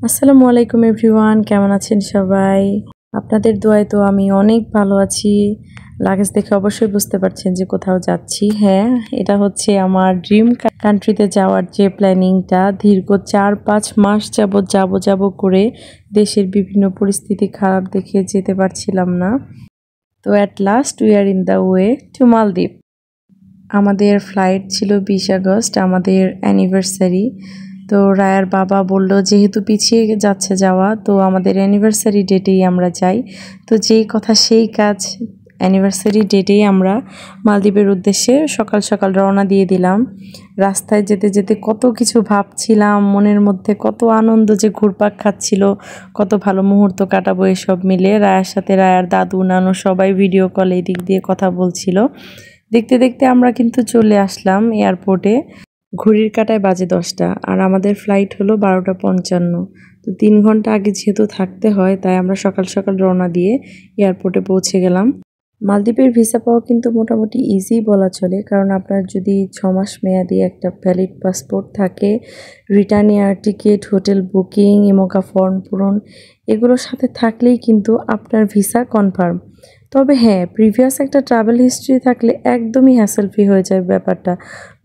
আসসালামু আলাইকুম এভরিওয়ান, কেমন আছেন সবাই? আপনাদের দোয়ায় তো আমি অনেক ভালো আছি। লাগেজ দেখে অবশ্যই বুঝতে পারছেন যে কোথাও যাচ্ছি। হ্যাঁ, এটা হচ্ছে আমার ড্রিম কান্ট্রিতে যাওয়ার যে প্ল্যানিংটা দীর্ঘ ৪-৫ মাস যাব করে দেশের বিভিন্ন পরিস্থিতি খারাপ দেখে যেতে পারছিলাম না। তো at last we are in the way to মালদ্বীপ। আমাদের ফ্লাইট ছিল ২০ আগস্ট, আমাদের অ্যানিভার্সারি। তো রায়ার বাবা বলল যেহেতু পিছিয়ে যাচ্ছে যাওয়া, তো আমাদের অ্যানিভার্সারি ডেটেই আমরা যাই। তো যেই কথা সেই কাজ, অ্যানিভার্সারি ডেটেই আমরা মালদ্বীপের উদ্দেশ্যে সকাল সকাল রওনা দিয়ে দিলাম। রাস্তায় যেতে যেতে কত কিছু ভাবছিলাম, মনের মধ্যে কত আনন্দ যে ঘুরপাক খাচ্ছিল, কত ভালো মুহূর্ত কাটাবো এসব মিলে। রায়ার সাথে রায়ার দাদু নানু সবাই ভিডিও কলে এই দিক দিয়ে কথা বলছিল। দেখতে দেখতে আমরা কিন্তু চলে আসলাম এয়ারপোর্টে। ঘড়ির কাঁটায় বাজে 10টা আর আমাদের ফ্লাইট হলো 12টা 55। তো 3 ঘন্টা আগে যেহেতু থাকতে হয়, তাই আমরা সকাল সকাল রওনা দিয়ে এয়ারপোর্টে পৌঁছে গেলাম। মালদ্বীপের ভিসা পাওয়া কিন্তু মোটামুটি ইজি বলা চলে, কারণ আপনার যদি 6 মাস মেয়াদি একটা ভ্যালিড পাসপোর্ট থাকে, return air ticket, hotel booking, ইমোকা ফর্ম পূরণ এগুলোর সাথে থাকলেই কিন্তু আপনার ভিসা কনফার্ম। তবে হ্যাঁ, প্রিভিয়াস একটা ট্রাভেল হিস্ট্রি থাকলে একদমই হ্যাসেল ফ্রি হয়ে যায় ব্যাপারটা।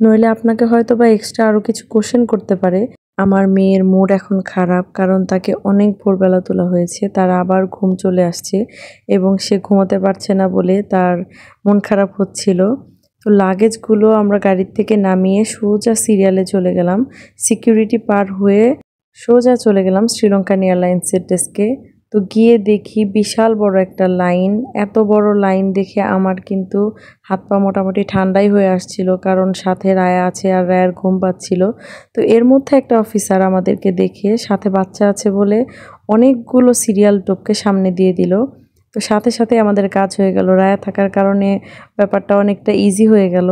নইলে আপনাকে হয়তো বা এক্সট্রা আরও কিছু কোশ্চেন করতে পারে। আমার মেয়ের মুড এখন খারাপ, কারণ তাকে অনেক ভোরবেলা তোলা হয়েছে, তার আবার ঘুম চলে আসছে এবং সে ঘুমোতে পারছে না বলে তার মন খারাপ হচ্ছিল। তো লাগেজগুলো আমরা গাড়ির থেকে নামিয়ে সোজা সিরিয়ালে চলে গেলাম। সিকিউরিটি পার হয়ে সোজা চলে গেলাম শ্রীলঙ্কান এয়ারলাইন্সের ডেস্কে। তো গিয়ে দেখি বিশাল বড় একটা লাইন। এত বড় লাইন দেখে আমার কিন্তু হাত পা মোটামুটি ঠান্ডাই হয়ে আসছিল, কারণ সাথে রায়া আছে আর রায়ার ঘুম পাচ্ছিল। তো এর মধ্যে একটা অফিসার আমাদেরকে দেখে সাথে বাচ্চা আছে বলে অনেকগুলো সিরিয়াল টপকে সামনে দিয়ে দিল। তো সাথে সাথে আমাদের কাজ হয়ে গেল। রায়া থাকার কারণে ব্যাপারটা অনেকটা ইজি হয়ে গেল।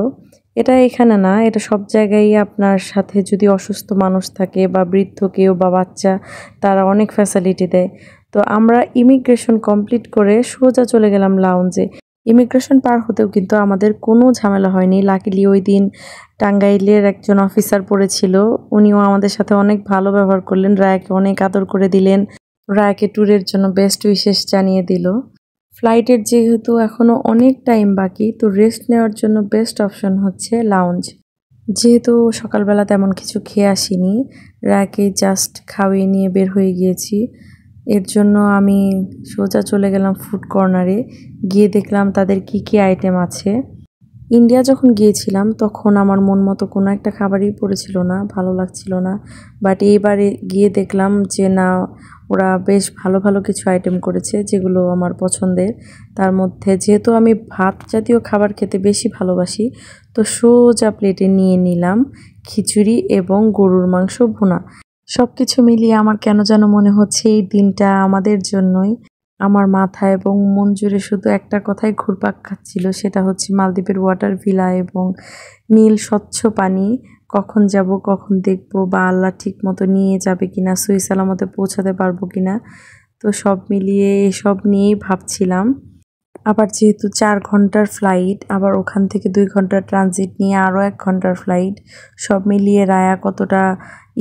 এটা এখানে না, এটা সব জায়গায় আপনার সাথে যদি অসুস্থ মানুষ থাকে বা বৃদ্ধ কেউ বা বাচ্চা, তারা অনেক ফ্যাসিলিটি দেয়। তো আমরা ইমিগ্রেশন কমপ্লিট করে সোজা চলে গেলাম লাউঞ্জে। ইমিগ্রেশন পার হতেও কিন্তু আমাদের কোনো ঝামেলা হয়নি। লাকিলি ওই দিন টাঙ্গাইলের একজন অফিসার পড়েছিল, উনিও আমাদের সাথে অনেক ভালো ব্যবহার করলেন, রায়াকে অনেক আদর করে দিলেন, রায়াকে ট্যুরের জন্য বেস্ট উইশেস জানিয়ে দিল। ফ্লাইটের যেহেতু এখনও অনেক টাইম বাকি, তো রেস্ট নেওয়ার জন্য বেস্ট অপশন হচ্ছে লাউঞ্জ। যেহেতু সকালবেলা তেমন কিছু খেয়ে আসিনি, রায়াকে জাস্ট খাওয়িয়ে নিয়ে বের হয়ে গিয়েছি। এর জন্য আমি সোজা চলে গেলাম ফুড কর্নারে। গিয়ে দেখলাম তাদের কি কি আইটেম আছে। ইন্ডিয়া যখন গিয়েছিলাম তখন আমার মন মতো কোনো একটা খাবারই পড়েছিল না, ভালো লাগছিল না। বাট এইবারে গিয়ে দেখলাম যে না, ওরা বেশ ভালো ভালো কিছু আইটেম করেছে যেগুলো আমার পছন্দের। তার মধ্যে যেহেতু আমি ভাত জাতীয় খাবার খেতে বেশি ভালোবাসি, তো সোজা প্লেটে নিয়ে নিলাম খিচুড়ি এবং গরুর মাংস ভুনা। সব কিছু মিলিয়ে আমার কেন যেন মনে হচ্ছে এই দিনটা আমাদের জন্যই। আমার মাথা এবং মন জুড়ে শুধু একটা কথাই ঘুরপাক খাচ্ছিল, সেটা হচ্ছে মালদ্বীপের ওয়াটার ভিলা এবং নীল স্বচ্ছ পানি। কখন যাব, কখন দেখব, বা আল্লাহ ঠিক মতো নিয়ে যাবে কিনা, সহি সালামতে পৌঁছাতে পারবো কিনা। তো সব মিলিয়ে এসব নিয়েই ভাবছিলাম। আবার যেহেতু 4 ঘন্টার ফ্লাইট, আবার ওখান থেকে 2 ঘন্টার ট্রানজিট নিয়ে আরও 1 ঘন্টার ফ্লাইট, সব মিলিয়ে রায়া কতটা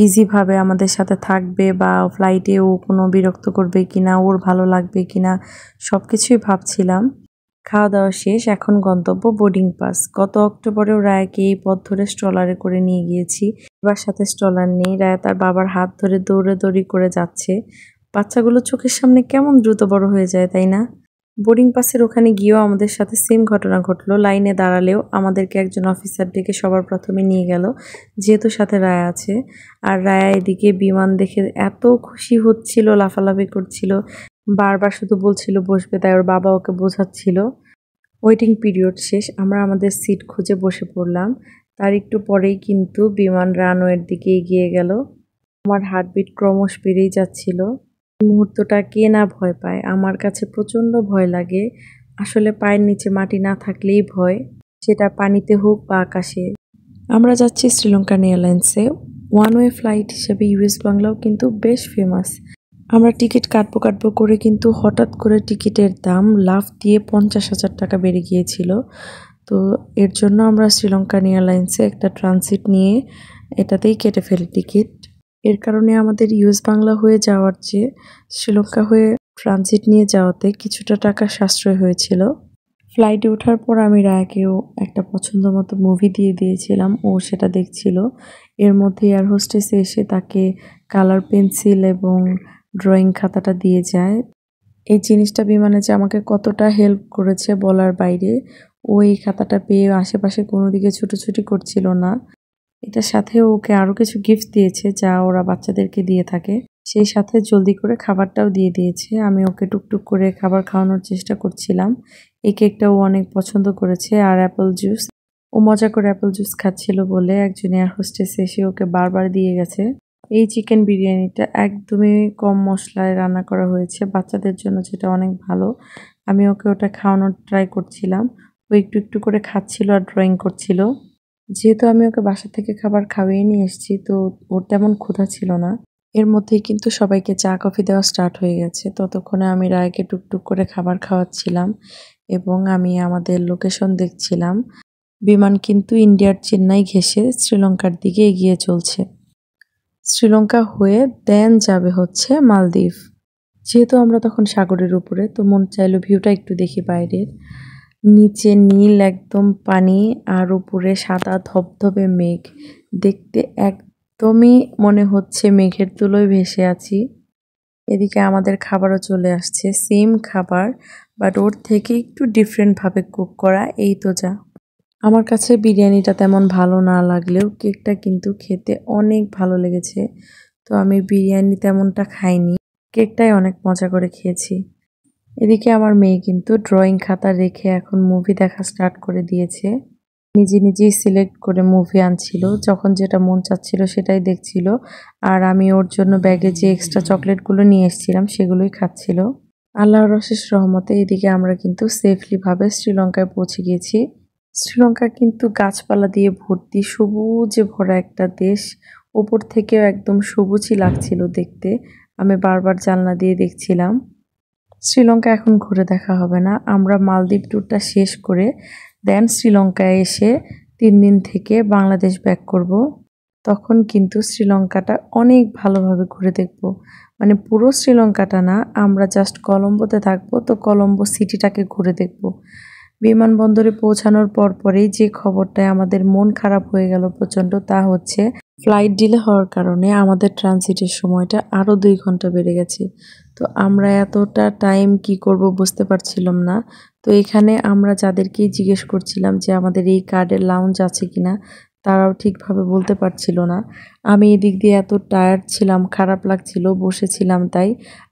ইজিভাবে আমাদের সাথে থাকবে, বা ফ্লাইটে ও কোনো বিরক্ত করবে কিনা, ওর ভালো লাগবে কিনা, সব কিছুই ভাবছিলাম। খাওয়া দাওয়া শেষ, এখন গন্তব্য বোর্ডিং পাস। গত অক্টোবরেও রায়াকে এই পথ ধরে স্ট্রলারে করে নিয়ে গিয়েছি। এবার সাথে স্ট্রলার নেই, রায়া তার বাবার হাত ধরে দৌড়াদৌড়ি করে যাচ্ছে। বাচ্চাগুলো চোখের সামনে কেমন দ্রুত বড় হয়ে যায়, তাই না? বোর্ডিং পাসের ওখানে গিয়েও আমাদের সাথে সেম ঘটনা ঘটলো। লাইনে দাঁড়ালেও আমাদেরকে একজন অফিসার ডেকে সবার প্রথমে নিয়ে গেল, যেহেতু সাথে রায়া আছে। আর রায়া এদিকে বিমান দেখে এত খুশি হচ্ছিল, লাফালাফি করছিল, বারবার শুধু বলছিল বসবে, তাই ওর বাবা ওকে বোঝাচ্ছিল। ওয়েটিং পিরিয়ড শেষ, আমরা আমাদের সিট খুঁজে বসে পড়লাম। তার একটু পরেই কিন্তু বিমান রানওয়ের দিকে এগিয়ে গেল। আমার হার্টবিট ক্রমশ বেড়েই যাচ্ছিল। মুহূর্তটা কে না ভয় পায়, আমার কাছে প্রচণ্ড ভয় লাগে। আসলে পায়ের নিচে মাটি না থাকলেই ভয়, সেটা পানিতে হোক বা আকাশে। আমরা যাচ্ছি শ্রীলঙ্কান এয়ারলাইন্সে। ওয়ান ওয়ে ফ্লাইট হিসেবে ইউএস বাংলাও কিন্তু বেশ ফেমাস। আমরা টিকিট কাটবো করে কিন্তু হঠাৎ করে টিকিটের দাম লাফ দিয়ে 50,000 টাকা বেড়ে গিয়েছিল। তো এর জন্য আমরা শ্রীলঙ্কান এয়ারলাইন্সে একটা ট্রানজিট নিয়ে এটাতেই কেটে ফেলি টিকিট। এর কারণে আমাদের ইউএস বাংলা হয়ে যাওয়ার চেয়ে শ্রীলঙ্কা হয়ে ট্রানজিট নিয়ে যাওয়াতে কিছুটা টাকা সাশ্রয় হয়েছিল। ফ্লাইটে ওঠার পর আমি রায়াকেও একটা পছন্দ মতো মুভি দিয়ে দিয়েছিলাম, ও সেটা দেখছিল। এর মধ্যে এয়ার হোস্টেস এসে তাকে কালার পেন্সিল এবং ড্রয়িং খাতাটা দিয়ে যায়। এই জিনিসটা বিমানে যে আমাকে কতটা হেল্প করেছে বলার বাইরে। ও এই খাতাটা পেয়ে আশেপাশে কোনো দিকে ছুটোছুটি করছিল না। এটার সাথে ওকে আরও কিছু গিফট দিয়েছে যা ওরা বাচ্চাদেরকে দিয়ে থাকে। সেই সাথে জলদি করে খাবারটাও দিয়ে দিয়েছে। আমি ওকে টুকটুক করে খাবার খাওয়ানোর চেষ্টা করছিলাম। এই কেকটা ও অনেক পছন্দ করেছে, আর অ্যাপেল জুস। ও মজা করে অ্যাপেল জুস খাচ্ছিল বলে একজন এয়ার হোস্টেস এসে ওকে বারবার দিয়ে গেছে। এই চিকেন বিরিয়ানিটা একদমই কম মশলায় রান্না করা হয়েছে বাচ্চাদের জন্য, যেটা অনেক ভালো। আমি ওকে ওটা খাওয়ানোর ট্রাই করছিলাম। ও একটু একটু করে খাচ্ছিল আর ড্রয়িং করছিল। যেহেতু আমি ওকে বাসা থেকে খাবার খাইয়ে নিয়ে এসেছি, তো ওর তেমন ক্ষুধা ছিল না। এর মধ্যেই কিন্তু সবাইকে চা কফি দেওয়া স্টার্ট হয়ে গেছে। ততক্ষণে আমি রায়কে টুকটুক করে খাবার খাওয়াচ্ছিলাম এবং আমি আমাদের লোকেশন দেখছিলাম। বিমান কিন্তু ইন্ডিয়ার চেন্নাই ঘেঁষে শ্রীলঙ্কার দিকে এগিয়ে চলছে। শ্রীলঙ্কা হয়ে দেন যাবে হচ্ছে মালদ্বীপ। যেহেতু আমরা তখন সাগরের উপরে, তো মন চাইলো ভিউটা একটু দেখি বাইরের। নিচে নীল একদম পানি, আর উপরে সাদা ধবধবে মেঘ। দেখতে একদমই মনে হচ্ছে মেঘের তুলোয় ভেসে আছি। এদিকে আমাদের খাবারও চলে আসছে, সেম খাবার বাট ওর থেকে একটু ডিফারেন্টভাবে কুক করা, এই তো যা। আমার কাছে বিরিয়ানিটা তেমন ভালো না লাগলেও কেকটা কিন্তু খেতে অনেক ভালো লেগেছে। তো আমি বিরিয়ানি তেমনটা খাইনি, কেকটাই অনেক মজা করে খেয়েছি। এদিকে আমার মেয়ে কিন্তু ড্রয়িং খাতা রেখে এখন মুভি দেখা স্টার্ট করে দিয়েছে। নিজে নিজেই সিলেক্ট করে মুভি আনছিল, যখন যেটা মন চাচ্ছিল সেটাই দেখছিল। আর আমি ওর জন্য ব্যাগে যে এক্সট্রা চকলেটগুলো নিয়ে এসেছিলাম সেগুলোই খাচ্ছিল। আল্লাহর অশেষ রহমতে এদিকে আমরা কিন্তু সেফলিভাবে শ্রীলঙ্কায় পৌঁছে গিয়েছি। শ্রীলঙ্কা কিন্তু গাছপালা দিয়ে ভর্তি, সবুজে ভরা একটা দেশ। ওপর থেকেও একদম সবুজই লাগছিল দেখতে। আমি বারবার জানলা দিয়ে দেখছিলাম। শ্রীলঙ্কা এখন ঘুরে দেখা হবে না, আমরা মালদ্বীপ ট্যুরটা শেষ করে দেন শ্রীলঙ্কায় এসে 3 দিন থেকে বাংলাদেশ ব্যাক করব। তখন কিন্তু শ্রীলঙ্কাটা অনেক ভালোভাবে ঘুরে দেখব। মানে পুরো শ্রীলঙ্কাটা না, আমরা জাস্ট কলম্বোতে থাকবো, তো কলম্বো সিটিটাকে ঘুরে দেখব। বিমানবন্দরে পৌঁছানোর পরেই যে খবরটায় আমাদের মন খারাপ হয়ে গেল প্রচণ্ড, তা হচ্ছে ফ্লাইট ডিলে হওয়ার কারণে আমাদের ট্রানজিটের সময়টা আরও 2 ঘন্টা বেড়ে গেছে। তো আমরা এতটা টাইম কি করব বুঝতে পারছিলাম না। তো এখানে আমরা যাদেরকেই জিজ্ঞেস করছিলাম যে আমাদের এই কার্ডের লাউঞ্জ আছে কিনা, তারাও ঠিকভাবে বলতে পারছিল না। আমি এদিক দিয়ে এত টায়ার্ড ছিলাম, খারাপ লাগছিল, বসেছিলাম তাই।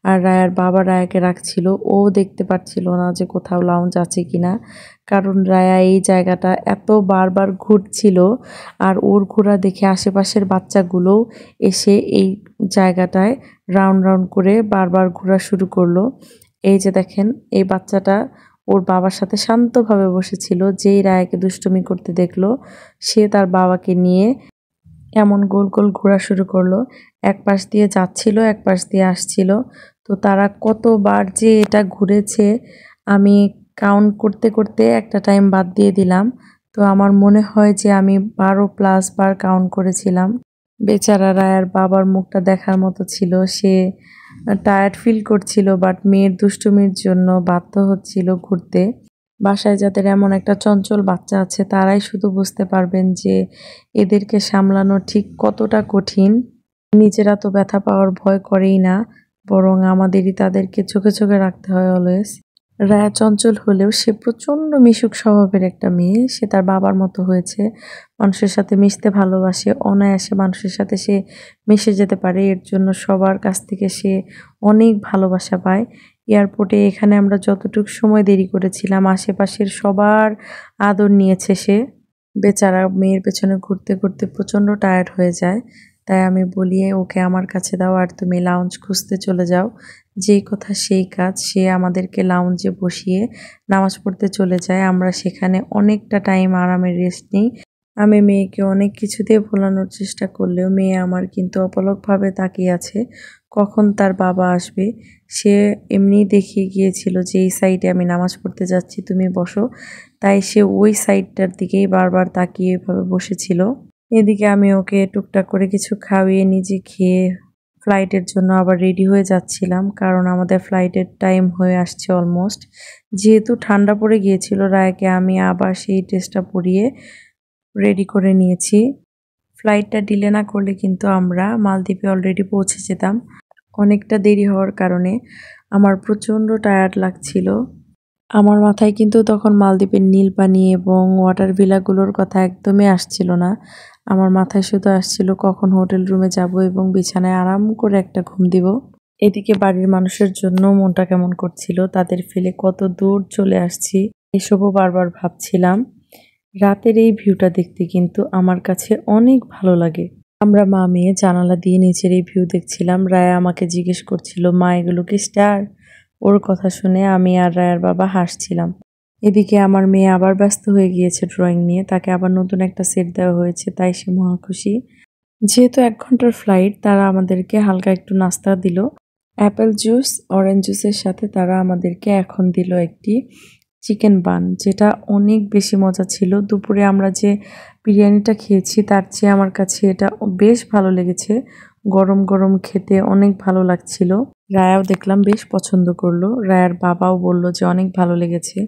আর রায়ার বাবা রায়াকে রাখছিল, ও দেখতে পাচ্ছিল না যে কোথাও লাউঞ্জ আছে কিনা, কারণ রায়া এই জায়গাটা এত বারবার ঘুরছিল। আর ওর ঘোরা দেখে আশেপাশের বাচ্চাগুলোও এসে এই জায়গাটায় রাউন্ড রাউন্ড করে বারবার ঘোরা শুরু করলো। এই যে দেখেন, এই বাচ্চাটা ওর বাবার সাথে শান্তভাবে বসেছিল। যেই রায়াকে দুষ্টুমি করতে দেখলো, সে তার বাবাকে নিয়ে এমন গোল গোল ঘোরা শুরু করলো। এক পাশ দিয়ে যাচ্ছিল, এক পাশ দিয়ে আসছিল। তো তারা কতবার যে এটা ঘুরেছে আমি কাউন্ট করতে করতে একটা টাইম বাদ দিয়ে দিলাম। তো আমার মনে হয় যে আমি 12+ বার কাউন্ট করেছিলাম। বেচারা রায়ার বাবার মুখটা দেখার মতো ছিল। সে টায়ার্ড ফিল করছিল, বাট মেয়ের দুষ্টুমির জন্য বাধ্য হচ্ছিল ঘুরতে। বাসায় যাদের এমন একটা চঞ্চল বাচ্চা আছে তারাই শুধু বুঝতে পারবেন যে এদেরকে সামলানো ঠিক কতটা কঠিন। নিজেরা তো ব্যথা পাওয়ার ভয় করেই না, বরং আমাদেরই তাদেরকে চোখে চোখে রাখতে হয় অলওয়েজ। রায়া চঞ্চল হলেও সে প্রচণ্ড মিশুক স্বভাবের একটা মেয়ে। সে তার বাবার মতো হয়েছে, মানুষের সাথে মিশতে ভালোবাসে, অনায়াসে মানুষের সাথে সে মিশে যেতে পারে। এর জন্য সবার কাছ থেকে সে অনেক ভালোবাসা পায়। এয়ারপোর্টে এখানে আমরা যতটুকু সময় দেরি করেছিলাম, আশেপাশের সবার আদর নিয়েছে সে। বেচারা মেয়ের পেছনে ঘুরতে ঘুরতে প্রচণ্ড টায়ার্ড হয়ে যায়। তাই আমি বলি ওকে আমার কাছে দাও আর তুমি লাউঞ্জ খুঁজতে চলে যাও। যেই কথা সেই কাজ, সে আমাদেরকে লাউঞ্জে বসিয়ে নামাজ পড়তে চলে যায়। আমরা সেখানে অনেকটা টাইম আরামের রেস্ট নিই। আমি মেয়েকে অনেক কিছু দিয়ে ভোলানোর চেষ্টা করলেও মেয়ে আমার কিন্তু অপলকভাবে তাকিয়ে আছে কখন তার বাবা আসবে। সে এমনিই দেখিয়ে গিয়েছিল যে এই সাইডে আমি নামাজ পড়তে যাচ্ছি, তুমি বসো। তাই সে ওই সাইডটার দিকেই বারবার তাকিয়ে এভাবে বসেছিল। এদিকে আমি ওকে টুকটাক করে কিছু খাইয়ে নিজে খেয়ে ফ্লাইটের জন্য আবার রেডি হয়ে যাচ্ছিলাম, কারণ আমাদের ফ্লাইটের টাইম হয়ে আসছে অলমোস্ট। যেহেতু ঠান্ডা পড়ে গিয়েছিল, রায়কে আমি আবার সেই ড্রেসটা পরিয়ে রেডি করে নিয়েছি। ফ্লাইটটা ডিলে না করলে কিন্তু আমরা মালদ্বীপে অলরেডি পৌঁছে যেতাম। অনেকটা দেরি হওয়ার কারণে আমার প্রচণ্ড টায়ার্ড লাগছিল। আমার মাথায় কিন্তু তখন মালদ্বীপের নীল পানি এবং ওয়াটার ভিলাগুলোর কথা একদমই আসছিল না। আমার মাথায় শুধু আসছিল কখন হোটেল রুমে যাব এবং বিছানায় আরাম করে একটা ঘুম দিব। এদিকে বাড়ির মানুষের জন্য মনটা কেমন করছিল, তাদের ফেলে কত দূর চলে আসছি এসবও বারবার ভাবছিলাম। রাতের এই ভিউটা দেখতে কিন্তু আমার কাছে অনেক ভালো লাগে। আমরা মা মেয়ে জানালা দিয়ে নিচের এই ভিউ দেখছিলাম। রায়া আমাকে জিজ্ঞেস করছিল, মা এগুলো কি স্টার? ওর কথা শুনে আমি আর রায়ার বাবা হাসছিলাম। এদিকে আমার মেয়ে আবার ব্যস্ত হয়ে গিয়েছে ড্রয়িং নিয়ে, তাকে আবার নতুন একটা সেট দেওয়া হয়েছে, তাই সে মহা খুশি। যেহেতু 1 ঘন্টার ফ্লাইট, তারা আমাদেরকে হালকা একটু নাস্তা দিল। অ্যাপেল জুস, অরেঞ্জ জুসের সাথে তারা আমাদেরকে এখন দিল একটি চিকেন বান, যেটা অনেক বেশি মজা ছিল। দুপুরে আমরা যে বিরিয়ানিটা খেয়েছি তার চেয়ে আমার কাছে এটা বেশ ভালো লেগেছে। গরম গরম খেতে অনেক ভালো লাগছিল। রায়াও দেখলাম বেশ পছন্দ করলো। রায়ার বাবাও বলল যে অনেক ভালো লেগেছে।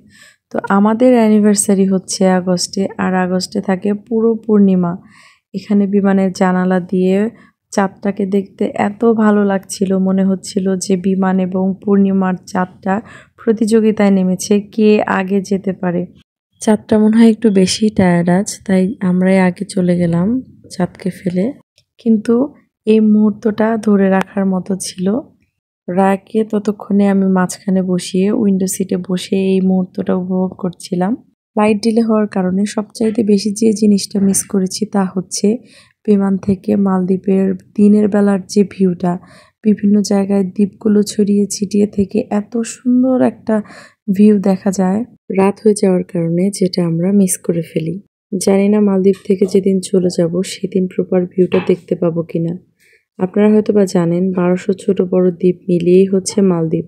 তো আমাদের অ্যানিভার্সারি হচ্ছে আগস্টে, আর আগস্টে থাকে পুরো পূর্ণিমা। এখানে বিমানের জানালা দিয়ে চাঁদটাকে দেখতে এত ভালো লাগছিল, মনে হচ্ছিল যে বিমান এবং পূর্ণিমার চাঁদটা প্রতিযোগিতায় নেমেছে, কে আগে যেতে পারে। চাঁদটা মনে হয় একটু বেশি টায়ার্ড আজ, তাই আমরাই আগে চলে গেলাম চাঁদকে ফেলে। কিন্তু এই মুহূর্তটা ধরে রাখার মতো ছিল। রায়াকে ততক্ষণে আমি মাঝখানে বসিয়ে উইন্ডো সিটে বসে এই মুহূর্তটা উপভোগ করছিলাম। ফ্লাইট ডিলে হওয়ার কারণে সবচাইতে বেশি যে জিনিসটা মিস করেছি তা হচ্ছে বিমান থেকে মালদ্বীপের দিনের বেলার যে ভিউটা। বিভিন্ন জায়গায় দ্বীপগুলো ছড়িয়ে ছিটিয়ে থেকে এত সুন্দর একটা ভিউ দেখা যায়। রাত হয়ে যাওয়ার কারণে যেটা আমরা মিস করে ফেলি। জানি না মালদ্বীপ থেকে যেদিন চলে যাব সেদিন প্রপার ভিউটা দেখতে পাবো কিনা। আপনারা হয়তো বা জানেন 1200 ছোট বড় দ্বীপ মিলিয়েই হচ্ছে মালদ্বীপ।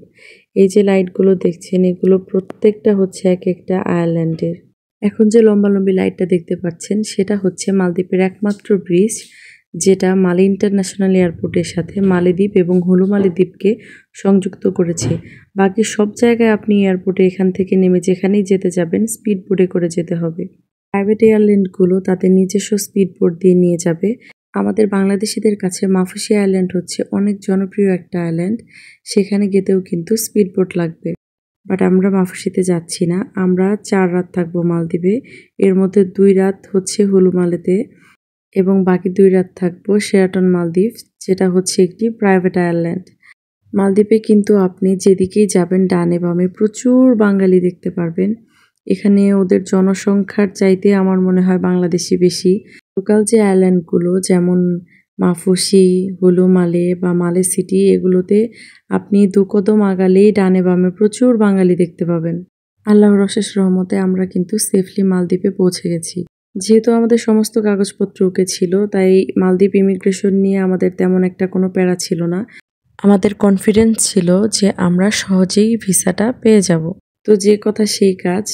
এই যে লাইটগুলো দেখছেন এগুলো প্রত্যেকটা হচ্ছে এক একটা আয়ারল্যান্ডের। এখন যে লম্বালম্বি লাইটটা দেখতে পাচ্ছেন সেটা হচ্ছে মালদ্বীপের একমাত্র ব্রিজ, যেটা মালি ইন্টারন্যাশনাল এয়ারপোর্টের সাথে মালিদ্বীপ এবং হুলুমালি দ্বীপকে সংযুক্ত করেছে। বাকি সব জায়গায় আপনি এয়ারপোর্টে এখান থেকে নেমে যেখানেই যেতে যাবেন স্পিড বোটে করে যেতে হবে। প্রাইভেট এয়ারলাইনগুলো তাদের নিজস্ব স্পিড বোট দিয়ে নিয়ে যাবে। আমাদের বাংলাদেশিদের কাছে মাফুসি আইল্যান্ড হচ্ছে অনেক জনপ্রিয় একটা আইল্যান্ড, সেখানে যেতেও কিন্তু স্পিড বোট লাগবে। বাট আমরা মাফুসিতে যাচ্ছি না, আমরা 4 রাত থাকবো মালদ্বীপে। এর মধ্যে 2 রাত হচ্ছে হুলুমালিতে এবং বাকি 2 রাত থাকবো শেরাটন মালদ্বীপ, যেটা হচ্ছে একটি প্রাইভেট আইল্যান্ড। মালদ্বীপে কিন্তু আপনি যেদিকেই যাবেন ডানে বামে প্রচুর বাঙালি দেখতে পারবেন। এখানে ওদের জনসংখ্যার চাইতে আমার মনে হয় বাংলাদেশি বেশি। লোকাল যে আইল্যান্ডগুলো যেমন মাফুসি, হুলু মালে বা মালে সিটি, এগুলোতে আপনি 2 কদম আগালেই ডানে বামে প্রচুর বাঙালি দেখতে পাবেন। আল্লাহর অশেষ রহমতে আমরা কিন্তু সেফলি মালদ্বীপে পৌঁছে গেছি। যেহেতু আমাদের সমস্ত কাগজপত্র ওকে ছিল, তাই মালদ্বীপ ইমিগ্রেশন নিয়ে আমাদের তেমন একটা কোনো প্যারা ছিল না। আমাদের কনফিডেন্স ছিল যে আমরা সহজেই ভিসাটা পেয়ে যাব। তো যে কথা সেই কাজ,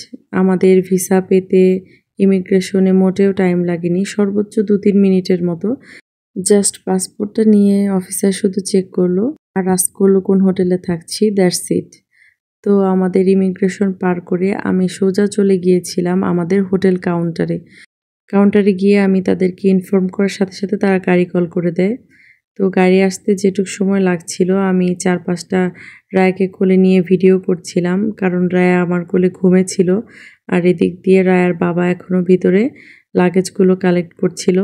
আমাদের ভিসা পেতে ইমিগ্রেশনে মোটেও টাইম লাগেনি, সর্বোচ্চ 2-3 মিনিটের মতো। জাস্ট পাসপোর্টটা নিয়ে অফিসার শুধু চেক করলো আর আস্ক করলো কোন হোটেলে থাকছি, দ্যাটস ইট। তো আমাদের ইমিগ্রেশন পার করে আমি সোজা চলে গিয়েছিলাম আমাদের হোটেল কাউন্টারে। কাউন্টারে গিয়ে আমি তাদেরকে ইনফর্ম করার সাথে সাথে তারা গাড়ি কল করে দেয়। তো গাড়ি আসতে যেটুকু সময় লাগছিল আমি 4-5টা রায়াকে কোলে নিয়ে ভিডিও করছিলাম, কারণ রায়া আমার কোলে ঘুমেছিল। আর এদিক দিয়ে রায়ার বাবা এখনও ভিতরে লাগেজগুলো কালেক্ট করছিল।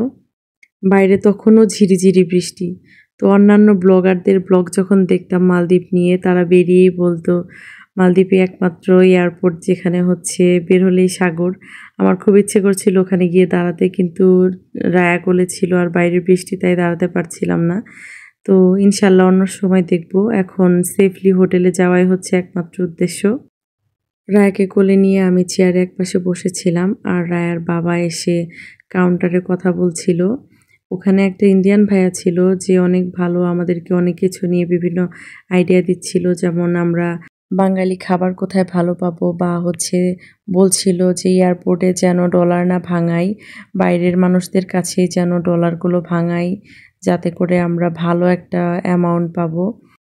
বাইরে তখনও ঝিরিঝিরি বৃষ্টি। তো অন্যান্য ব্লগারদের ব্লগ যখন দেখতাম মালদ্বীপ নিয়ে, তারা বেরিয়েই বলতো মালদ্বীপে একমাত্র এয়ারপোর্ট যেখানে হচ্ছে বের হলেই সাগর। আমার খুব ইচ্ছে করছিল ওখানে গিয়ে দাঁড়াতে, কিন্তু রায়া কোলে ছিল আর বাইরে বৃষ্টি, তাই দাঁড়াতে পারছিলাম না। তো ইনশাল্লাহ অন্য সময় দেখব। এখন সেফলি হোটেলে যাওয়াই হচ্ছে একমাত্র উদ্দেশ্য। রায়াকে কোলে নিয়ে আমি চেয়ারে একপাশে বসেছিলাম আর রায়ার বাবা এসে কাউন্টারে কথা বলছিল। ওখানে একটা ইন্ডিয়ান ভাইয়া ছিল যে অনেক ভালো, আমাদেরকে অনেক কিছু নিয়ে বিভিন্ন আইডিয়া দিচ্ছিল, যেমন আমরা বাঙালি খাবার কোথায় ভালো পাবো, বা বলছিল যে এয়ারপোর্টে যেন ডলার না ভাঙাই, বাইরের মানুষদের কাছেই যেন ডলারগুলো ভাঙাই, যাতে করে আমরা ভালো একটা অ্যামাউন্ট পাবো।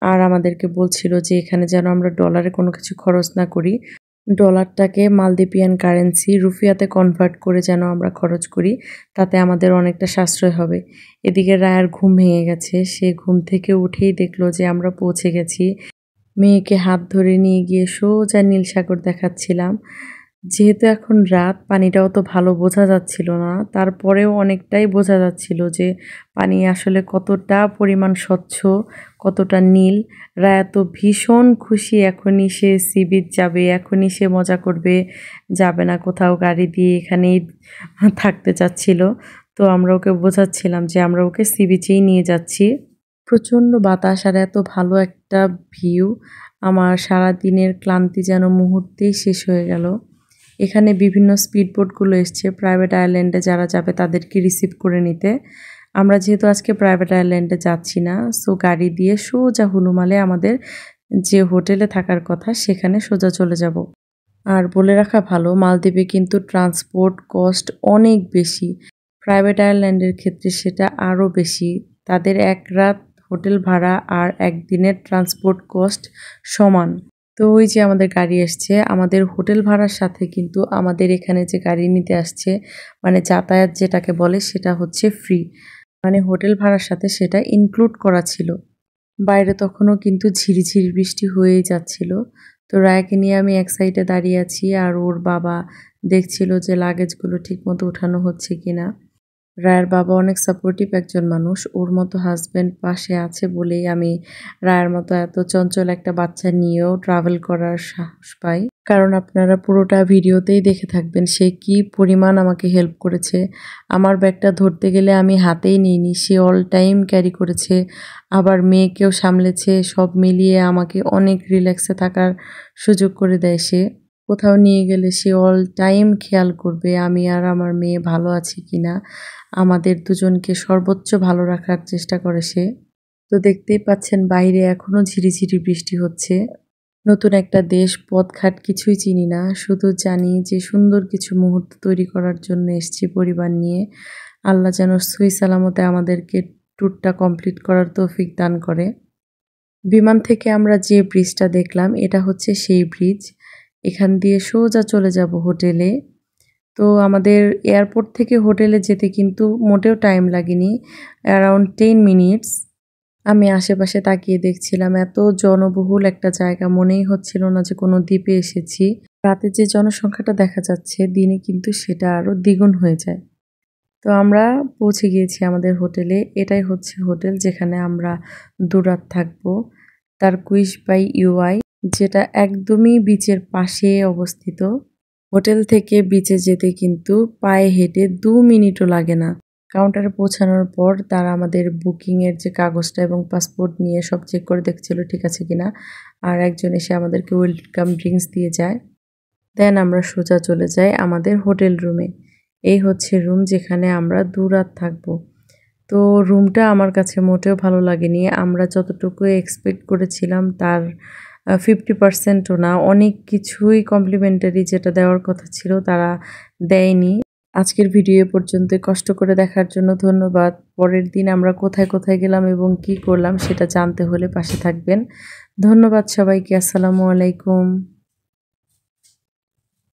আর আমাদেরকে বলছিল যে এখানে যেন আমরা ডলারে কোনো কিছু খরচ না করি, ডলারটাকে মালদ্বীপিয়ান কারেন্সি রুফিয়াতে কনভার্ট করে যেন আমরা খরচ করি, তাতে আমাদের অনেকটা সাশ্রয় হবে। এদিকে রায়ার ঘুম ভেঙে গেছে, সে ঘুম থেকে উঠেই দেখলো যে আমরা পৌঁছে গেছি। মেয়েকে হাত ধরে নিয়ে গিয়ে সোজা নীল সাগর দেখাচ্ছিলাম। যেহেতু এখন রাত, পানিটাও তো ভালো বোঝা যাচ্ছিল না, তারপরেও অনেকটাই বোঝা যাচ্ছিল যে পানি আসলে কতটা পরিমাণ স্বচ্ছ, কতটা নীল। রায়া তো ভীষণ খুশি, এখনই সে সি বিচ যাবে, এখনই সে মজা করবে, যাবে না কোথাও গাড়ি দিয়ে, এখানেই থাকতে চাচ্ছিল। তো আমরা ওকে বোঝাচ্ছিলাম যে আমরা ওকে সি বিচেই নিয়ে যাচ্ছি। প্রচণ্ড বাতাস আর এত ভালো একটা ভিউ, আমার সারাদিনের ক্লান্তি যেন মুহূর্তেই শেষ হয়ে গেল। এখানে বিভিন্ন স্পিডবোটগুলো এসছে প্রাইভেট আইল্যান্ডে যারা যাবে তাদেরকে রিসিভ করে নিতে। আমরা যেহেতু আজকে প্রাইভেট আইল্যান্ডে যাচ্ছি না, সো গাড়ি দিয়ে সোজা হুলুমালে আমাদের যে হোটেলে থাকার কথা সেখানে সোজা চলে যাব। আর বলে রাখা ভালো, মালদ্বীপে কিন্তু ট্রান্সপোর্ট কস্ট অনেক বেশি, প্রাইভেট আইল্যান্ডের ক্ষেত্রে সেটা আরও বেশি। তাদের এক রাত হোটেল ভাড়া আর একদিনের ট্রান্সপোর্ট কস্ট সমান। তো ওই যে আমাদের গাড়ি আসছে, আমাদের হোটেল ভাড়ার সাথে কিন্তু আমাদের এখানে যে গাড়ি নিতে আসছে, মানে যাতায়াত যেটাকে বলে, সেটা হচ্ছে ফ্রি, মানে হোটেল ভাড়ার সাথে সেটা ইনক্লুড করা ছিল। বাইরে তখনও কিন্তু ঝিরিঝিরি বৃষ্টি হয়েই যাচ্ছিল। তো রায়াকে নিয়ে আমি এক সাইডে দাঁড়িয়ে আছি, আর ওর বাবা দেখছিল যে লাগেজগুলো ঠিকমতো উঠানো হচ্ছে কিনা। রায়ের বাবা অনেক সাপোর্টিভ একজন মানুষ, ওর মতো হাজব্যান্ড পাশে আছে বলেই আমি রায়ের মতো এত চঞ্চল একটা বাচ্চা নিয়েও ট্রাভেল করার সাহস পাই। কারণ আপনারা পুরোটা ভিডিওতেই দেখে থাকবেন সে কি পরিমাণ আমাকে হেল্প করেছে। আমার ব্যাগটা ধরতে গেলে আমি হাতেই নিইনি, সে অল টাইম ক্যারি করেছে, আবার মেয়েকেও সামলেছে। সব মিলিয়ে আমাকে অনেক রিল্যাক্সে থাকার সুযোগ করে দেয় সে। কোথাও নিয়ে গেলে সে অল টাইম খেয়াল করবে আমি আর আমার মেয়ে ভালো আছি কিনা, আমাদের দুজনকে সর্বোচ্চ ভালো রাখার চেষ্টা করে সে। তো দেখতেই পাচ্ছেন বাইরে এখনো ঝিরিঝিরি বৃষ্টি হচ্ছে। নতুন একটা দেশ, পথঘাট কিছুই চিনি না, শুধু জানি যে সুন্দর কিছু মুহূর্ত তৈরি করার জন্য এসেছি পরিবার নিয়ে। আল্লাহ যেন সহি সালামতে আমাদেরকে ট্যুরটা কমপ্লিট করার তৌফিক দান করে। বিমান থেকে আমরা যে ব্রিজটা দেখলাম এটা হচ্ছে সেই ব্রিজ, এখান দিয়ে সোজা চলে যাব হোটেলে। তো আমাদের এয়ারপোর্ট থেকে হোটেলে যেতে কিন্তু মোটেও টাইম লাগেনি, অ্যারাউন্ড 10 মিনিটস। আমি আশেপাশে তাকিয়ে দেখছিলাম, এত জনবহুল একটা জায়গা, মনেই হচ্ছিল না যে কোনো দ্বীপে এসেছি। রাতে যে জনসংখ্যাটা দেখা যাচ্ছে, দিনে কিন্তু সেটা আরও দ্বিগুণ হয়ে যায়। তো আমরা পৌঁছে গিয়েছি আমাদের হোটেলে। এটাই হচ্ছে হোটেল যেখানে আমরা 2 রাত থাকবো। তারকুইশ বাই ইউআই, যেটা একদমই বিচের পাশে অবস্থিত। হোটেল থেকে বিচে যেতে কিন্তু পায়ে হেঁটে 2 মিনিটও লাগে না। কাউন্টারে পৌঁছানোর পর তারা আমাদের বুকিংয়ের যে কাগজটা এবং পাসপোর্ট নিয়ে সব চেক করে দেখছিল ঠিক আছে কিনা, আর একজন এসে আমাদেরকে ওয়েলকাম ড্রিঙ্কস দিয়ে যায়। দেন আমরা সোজা চলে যাই আমাদের হোটেল রুমে। এই হচ্ছে রুম যেখানে আমরা 2 রাত থাকবো। তো রুমটা আমার কাছে মোটেও ভালো লাগেনি, আমরা যতটুকু এক্সপেক্ট করেছিলাম তার 50%ও না, অনেক কিছুই কমপ্লিমেন্টারি যেটা দেওয়ার কথা ছিল তারা দেয়নি। আজকের ভিডিও পর্যন্ত কষ্ট করে দেখার জন্য ধন্যবাদ। পরের দিন আমরা কোথায় কোথায় গেলাম এবং কি করলাম সেটা জানতে হলে পাশে থাকবেন। ধন্যবাদ সবাইকে। আসসালামু আলাইকুম।